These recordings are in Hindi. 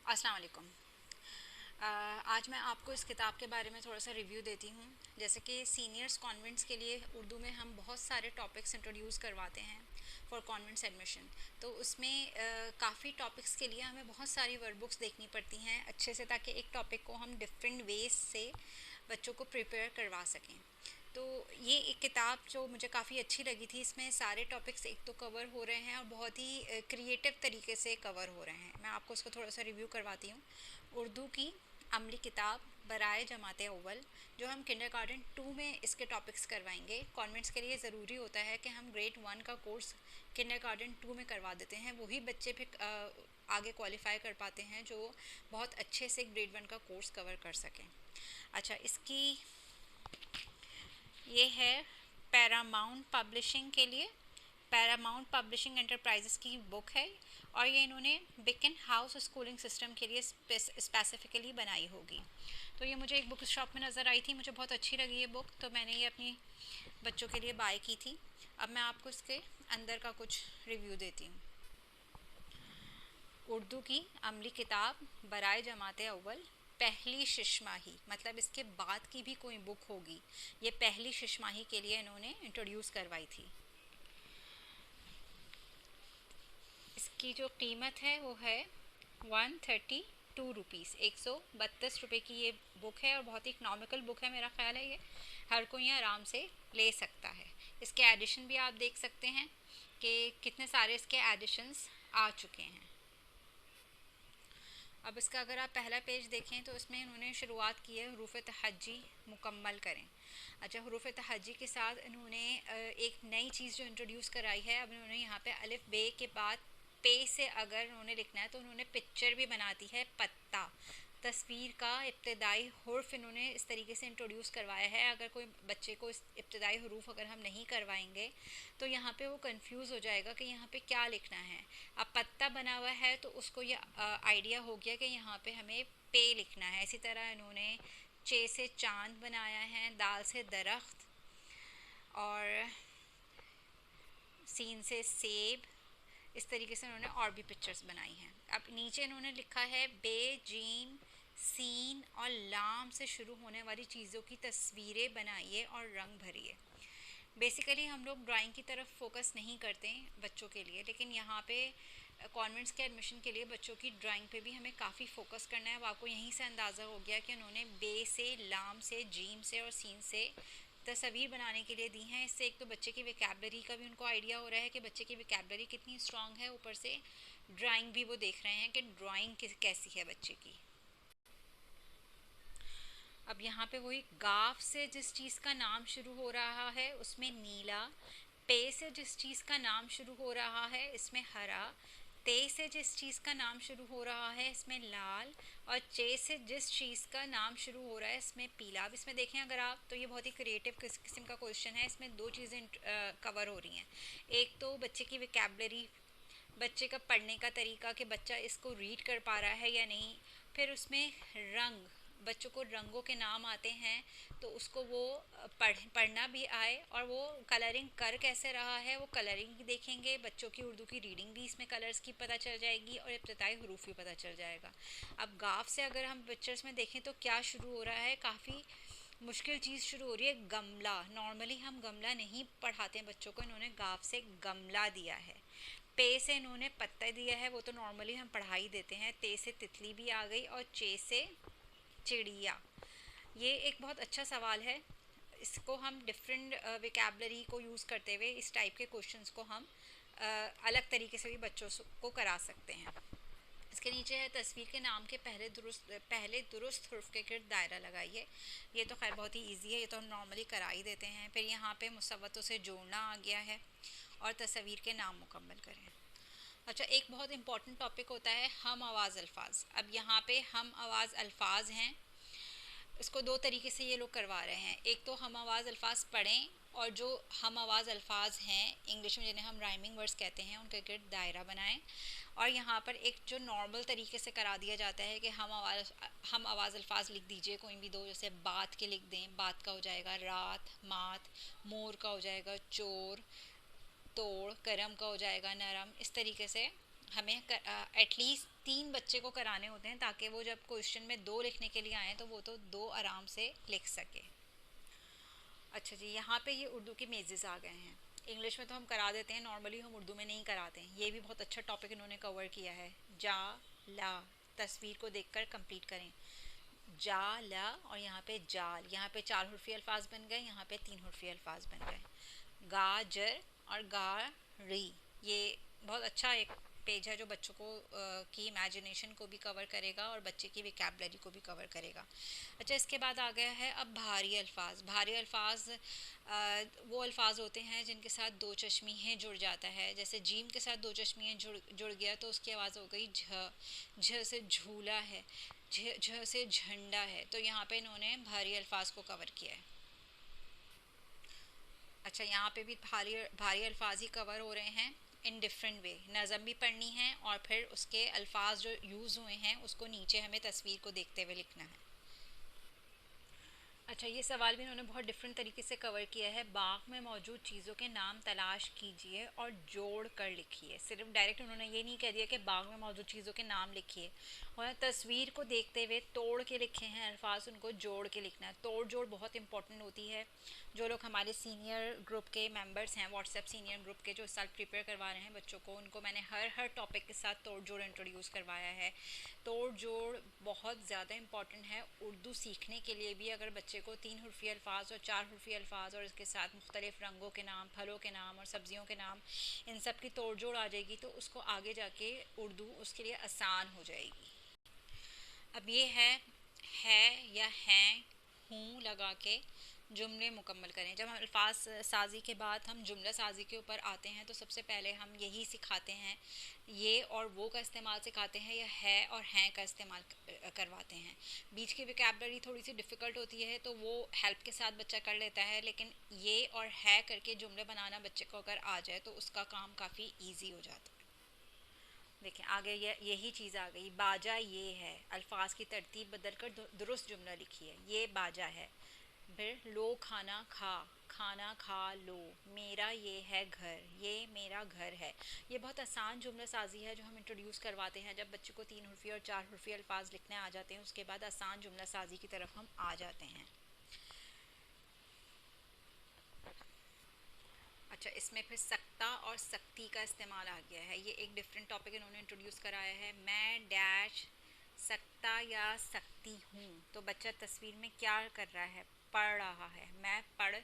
अस्सलाम वालेकुम। आज मैं आपको इस किताब के बारे में थोड़ा सा रिव्यू देती हूँ। जैसे कि सीनियर्स कॉन्वेंट्स के लिए उर्दू में हम बहुत सारे टॉपिक्स इंट्रोड्यूस करवाते हैं फॉर कॉन्वेंट्स एडमिशन। तो उसमें काफ़ी टॉपिक्स के लिए हमें बहुत सारी वर्ड बुक्स देखनी पड़ती हैं अच्छे से, ताकि एक टॉपिक को हम डिफरेंट वेज से बच्चों को प्रिपेयर करवा सकें। तो ये एक किताब जो मुझे काफ़ी अच्छी लगी थी, इसमें सारे टॉपिक्स एक तो कवर हो रहे हैं और बहुत ही क्रिएटिव तरीके से कवर हो रहे हैं। मैं आपको उसको थोड़ा सा रिव्यू करवाती हूँ। उर्दू की अमली किताब बराए जमात अव्वल, जो हम किंडरगार्टन 2 में इसके टॉपिक्स करवाएंगे। कॉन्वेंट्स के लिए ज़रूरी होता है कि हम ग्रेड 1 का कोर्स किंडरगार्टन 2 में करवा देते हैं। वही बच्चे फिर आगे क्वालिफाई कर पाते हैं जो बहुत अच्छे से ग्रेड 1 का कोर्स कवर कर सकें। अच्छा, इसकी ये है पैरामाउंट पब्लिशिंग के लिए, पैरामाउंट पब्लिशिंग एंटरप्राइजेस की बुक है, और ये इन्होंने बिकन हाउस स्कूलिंग सिस्टम के लिए स्पेसिफिकली बनाई होगी। तो ये मुझे एक बुक शॉप में नज़र आई थी, मुझे बहुत अच्छी लगी ये बुक, तो मैंने ये अपनी बच्चों के लिए बाय की थी। अब मैं आपको इसके अंदर का कुछ रिव्यू देती हूँ। उर्दू की अमली किताब बराए जमात अव्वल, पहली शिशमाही, मतलब इसके बाद की भी कोई बुक होगी, ये पहली शिशमाही के लिए इन्होंने इंट्रोड्यूस करवाई थी। इसकी जो कीमत है वो है 132 रुपीज़, 132 रुपये की ये बुक है, और बहुत ही इकनॉमिकल बुक है। मेरा ख्याल है ये हर कोई आराम से ले सकता है। इसके एडिशन भी आप देख सकते हैं कि कितने सारे इसके एडिशंस आ चुके हैं। अब इसका अगर आप पहला पेज देखें तो इसमें इन्होंने शुरुआत की है हरूफ तहज्जी मुकम्मल करें। अच्छा, हरूफ तहज्जी के साथ इन्होंने एक नई चीज़ जो इंट्रोड्यूस कराई है। अब इन्होंने यहाँ पे अलिफ बे के बाद पे से अगर उन्होंने लिखना है तो उन्होंने पिक्चर भी बनाती है, पत्ता, तस्वीर का इब्तदाई हुर्फ इन्होंने इस तरीके से इंट्रोड्यूस करवाया है। अगर कोई बच्चे को इस इब्तदाई हरूफ अगर हम नहीं करवाएंगे तो यहाँ पे वो कंफ्यूज हो जाएगा कि यहाँ पे क्या लिखना है। अब पत्ता बना हुआ है तो उसको ये आइडिया हो गया कि यहाँ पे हमें पे लिखना है। इसी तरह इन्होंने चे से चांद बनाया है, दाल से दरख्त, और सीन से सेब। इस तरीके से उन्होंने और भी पिक्चर्स बनाई हैं। अब नीचे इन्होंने लिखा है बे, जीम, सीन और लाम से शुरू होने वाली चीज़ों की तस्वीरें बनाइए और रंग भरिए। बेसिकली हम लोग ड्राइंग की तरफ फोकस नहीं करते हैं बच्चों के लिए, लेकिन यहाँ पे कॉन्वेंट्स के एडमिशन के लिए बच्चों की ड्राइंग पे भी हमें काफ़ी फोकस करना है। अब आपको यहीं से अंदाज़ा हो गया कि उन्होंने बे से, लाम से, जीम से और सीन से तस्वीर बनाने के लिए दी हैं। इससे एक तो बच्चे की विकैबलरी का भी उनको आइडिया हो रहा है कि बच्चे की विकैबलरी कितनी स्ट्रांग है, ऊपर से ड्राइंग भी वो देख रहे हैं कि ड्राइंग कैसी है बच्चे की। अब यहाँ पे वही गाफ से जिस चीज़ का नाम शुरू हो रहा है उसमें नीला, पे से जिस चीज़ का नाम शुरू हो रहा है इसमें हरा, ते से जिस चीज़ का नाम शुरू हो रहा है इसमें लाल, और चे से जिस चीज़ का नाम शुरू हो रहा है इसमें पीला। अब इसमें देखें अगर आप, तो ये बहुत ही क्रिएटिव किस्म का क्वेश्चन है। इसमें दो चीज़ें कवर हो रही हैं। एक तो बच्चे की विकैबलरी, बच्चे का पढ़ने का तरीका कि बच्चा इसको रीड कर पा रहा है या नहीं। फिर उसमें रंग, बच्चों को रंगों के नाम आते हैं तो उसको वो पढ़ना भी आए, और वो कलरिंग कर कैसे रहा है वो कलरिंग भी देखेंगे। बच्चों की उर्दू की रीडिंग भी इसमें कलर्स की पता चल जाएगी और इब्तदाई हरूफ भी पता चल जाएगा। अब गाफ से अगर हम पिक्चर्स में देखें तो क्या शुरू हो रहा है, काफ़ी मुश्किल चीज़ शुरू हो रही है, गमला। नॉर्मली हम गमला नहीं पढ़ाते हैं बच्चों को, इन्होंने गाफ से गमला दिया है। पे से इन्होंने पत्ता दिया है, वो तो नॉर्मली हम पढ़ा ही देते हैं। ते से तितली भी आ गई, और चे से चिड़िया। ये एक बहुत अच्छा सवाल है। इसको हम डिफरेंट विकैबलरी को यूज़ करते हुए इस टाइप के क्वेश्चंस को हम अलग तरीके से भी बच्चों को करा सकते हैं। इसके नीचे है तस्वीर के नाम के पहले दुरुस्त हुर्फ के गिर्द दायरा लगाइए। ये तो खैर बहुत ही इजी है, ये तो हम नॉर्मली करा ही देते हैं। फिर यहाँ पे मुसव्वतों से जोड़ना आ गया है, और तस्वीर के नाम मुकम्मल करें। अच्छा, एक बहुत इंपॉर्टेंट टॉपिक होता है हम आवाज़ अल्फाज। अब यहाँ पे हम आवाज़ अल्फाज हैं, इसको दो तरीके से ये लोग करवा रहे हैं। एक तो हम आवाज़ अल्फाज पढ़ें, और जो हम आवाज़ अल्फाज हैं इंग्लिश में जिन्हें हम राइमिंग वर्ड्स कहते हैं उनके गिर्द दायरा बनाएं। और यहाँ पर एक जो नॉर्मल तरीके से करा दिया जाता है कि हम आवाज़ अल्फाज लिख दीजिए कोई भी दो, जैसे बात के लिख दें, बात का हो जाएगा रात, मात, मोर का हो जाएगा चोर, तोड़, करम का हो जाएगा नरम। इस तरीके से हमें एटलीस्ट 3 बच्चे को कराने होते हैं ताकि वो जब क्वेश्चन में 2 लिखने के लिए आए तो वो तो 2 आराम से लिख सके। अच्छा जी, यहाँ पे ये उर्दू के मेजेस आ गए हैं। इंग्लिश में तो हम करा देते हैं नॉर्मली, हम उर्दू में नहीं कराते हैं। ये भी बहुत अच्छा टॉपिक इन्होंने कवर किया है। जा ला, तस्वीर को देखकर कंप्लीट करें। जा ला और यहाँ पे जाल, यहाँ पे 4 हुर्फी अल्फाज बन गए, यहाँ पे 3 हुर्फी अल्फाज बन गए। गाजर और गारी, ये बहुत अच्छा एक पेज है जो बच्चों को की इमेजिनेशन को भी कवर करेगा और बच्चे की विकैबुलरी को भी कवर करेगा। अच्छा, इसके बाद आ गया है अब भारी अल्फाज। भारी अल्फाज वो अल्फाज होते हैं जिनके साथ 2 चश्मीं जुड़ जाता है। जैसे जीम के साथ 2 चश्मीं जुड़ गया तो उसकी आवाज़ हो गई झ। झ से झूला है, झ से झंडा है। तो यहाँ पे इन्होंने भारी अल्फाज को कवर किया है। अच्छा, यहाँ पे भी भारी भारी अल्फाज ही कवर हो रहे हैं इन डिफरेंट वे। नज़म भी पढ़नी है और फिर उसके अल्फाज जो यूज़ हुए हैं उसको नीचे हमें तस्वीर को देखते हुए लिखना है। अच्छा, ये सवाल भी इन्होंने बहुत डिफरेंट तरीके से कवर किया है। बाग में मौजूद चीज़ों के नाम तलाश कीजिए और जोड़ कर लिखिए। सिर्फ डायरेक्ट उन्होंने ये नहीं कह दिया कि बाग में मौजूद चीज़ों के नाम लिखिए, और तस्वीर को देखते हुए तोड़ के लिखे हैं अल्फाज, उनको जोड़ के लिखना है। तोड़ जोड़ बहुत इंपॉर्टेंट होती है। जो लोग हमारे सीनियर ग्रुप के मेंबर्स हैं, व्हाट्सएप सीनियर ग्रुप के, जो इस साल प्रिपेयर करवा रहे हैं बच्चों को, उनको मैंने हर टॉपिक के साथ तोड़ जोड़ इंट्रोड्यूस करवाया है। तोड़ जोड़ बहुत ज़्यादा इंपॉर्टेंट है उर्दू सीखने के लिए भी। अगर बच्चे को 3 हुर्फी अल्फाज और 4 हुर्फी अल्फाज और इसके साथ मुख्तलिफ रंगों के नाम, फलों के नाम और सब्जियों के नाम, इन सब की तोड़ जोड़ आ जाएगी तो उसको आगे जाके उर्दू उसके लिए आसान हो जाएगी। अब ये है या हैं, हूँ लगा के जुमले मुकम्मल करें। जब हम अल्फाज साजी के बाद हम जुमला साजी के ऊपर आते हैं तो सबसे पहले हम यही सिखाते हैं, ये और वो का इस्तेमाल सिखाते हैं, या है और हैं का इस्तेमाल करवाते हैं। बीच की विकैबुलरी थोड़ी सी डिफ़िकल्ट होती है तो वो हेल्प के साथ बच्चा कर लेता है, लेकिन ये और है करके जुमले बनाना बच्चे को अगर आ जाए तो उसका काम काफ़ी ईजी हो जाता है। देखें आगे यही चीज़ आ गई। बाजा ये है, अल्फाज की तरतीब बदल कर दुरुस्त जुमला लिखिए। ये बाजा है। फिर लो खाना खा, खाना खा लो। मेरा ये है घर, ये मेरा घर है। ये बहुत आसान जुमला साजी है जो हम इंट्रोड्यूस करवाते हैं जब बच्चे को 3 हुर्फी और 4 हुर्फी अल्फाज लिखने आ जाते हैं। उसके बाद आसान जुमला साजी की तरफ हम आ जाते हैं। अच्छा, इसमें फिर सकता और सकती का इस्तेमाल आ गया है। ये एक डिफरेंट टॉपिक इन्होंने इंट्रोड्यूस कराया है। मैं डैश सकता या सकती हूँ। तो बच्चा तस्वीर में क्या कर रहा है? पढ़ रहा है। मैं पढ़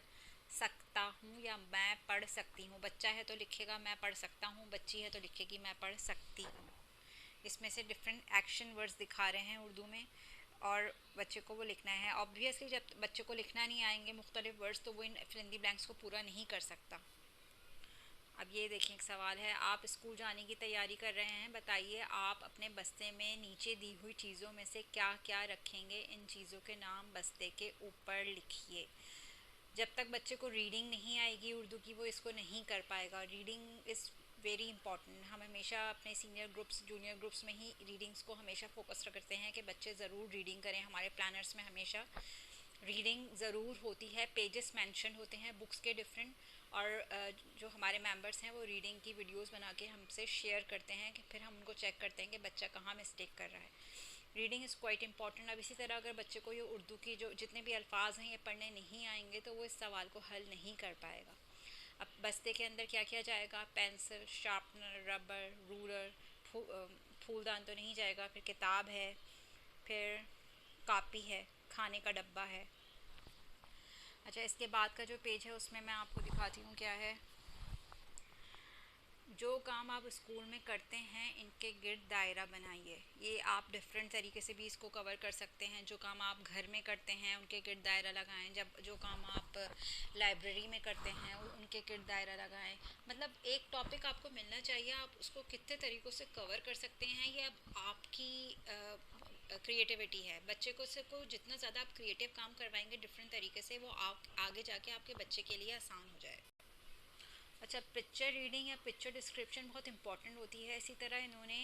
सकता हूँ या मैं पढ़ सकती हूँ। बच्चा है तो लिखेगा मैं पढ़ सकता हूँ, बच्ची है तो लिखेगी मैं पढ़ सकती हूँ। इसमें से डिफरेंट एक्शन वर्ड्स दिखा रहे हैं उर्दू में और बच्चे को वो लिखना है। ऑब्वियसली जब बच्चे को लिखना नहीं आएंगे मुख्तलिफ वर्ड्स तो वो इन फिल ब्लैंक्स को पूरा नहीं कर सकता। अब ये देखें, एक सवाल है, आप स्कूल जाने की तैयारी कर रहे हैं, बताइए आप अपने बस्ते में नीचे दी हुई चीज़ों में से क्या क्या रखेंगे। इन चीज़ों के नाम बस्ते के ऊपर लिखिए। जब तक बच्चे को रीडिंग नहीं आएगी उर्दू की, वो इसको नहीं कर पाएगा। Reading is very important. हम हमेशा अपने सीनियर ग्रुप्स, जूनियर ग्रुप्स में ही रीडिंग्स को हमेशा फोकस करते हैं कि बच्चे ज़रूर रीडिंग करें। हमारे प्लानर्स में हमेशा रीडिंग ज़रूर होती है, पेजेस मेंशन होते हैं बुक्स के डिफरेंट, और जो हमारे मेंबर्स हैं वो रीडिंग की वीडियोस बना के हमसे शेयर करते हैं कि फिर हम उनको चेक करते हैं कि बच्चा कहाँ मिस्टेक कर रहा है। Reading is quite important. अब इसी तरह अगर बच्चे को ये उर्दू की जो जितने भी अल्फाज हैं ये पढ़ने नहीं आएंगे तो वो इस सवाल को हल नहीं कर पाएगा। अब बस्ते के अंदर क्या किया जाएगा? पेंसिल, शार्पनर, रबर, रूलर, फूलदान तो नहीं जाएगा। फिर किताब है, फिर कापी है, खाने का डब्बा है। अच्छा, इसके बाद का जो पेज है उसमें मैं आपको दिखाती हूँ क्या है। जो काम आप स्कूल में करते हैं इनके गिर्द दायरा बनाइए। ये आप डिफरेंट तरीके से भी इसको कवर कर सकते हैं। जो काम आप घर में करते हैं उनके गिर्द दायरा लगाएं। जब जो काम आप लाइब्रेरी में करते हैं उनके गिर्द दायरा लगाएं। मतलब एक टॉपिक आपको मिलना चाहिए, आप उसको कितने तरीक़ों से कवर कर सकते हैं, ये अब आपकी क्रिएटिविटी है। बच्चे को जितना ज़्यादा आप क्रिएटिव काम करवाएंगे डिफरेंट तरीके से, वो आप आगे जाके आपके बच्चे के लिए आसान हो जाएगा। अच्छा, पिक्चर रीडिंग या पिक्चर डिस्क्रिप्शन बहुत इंपॉर्टेंट होती है। इसी तरह इन्होंने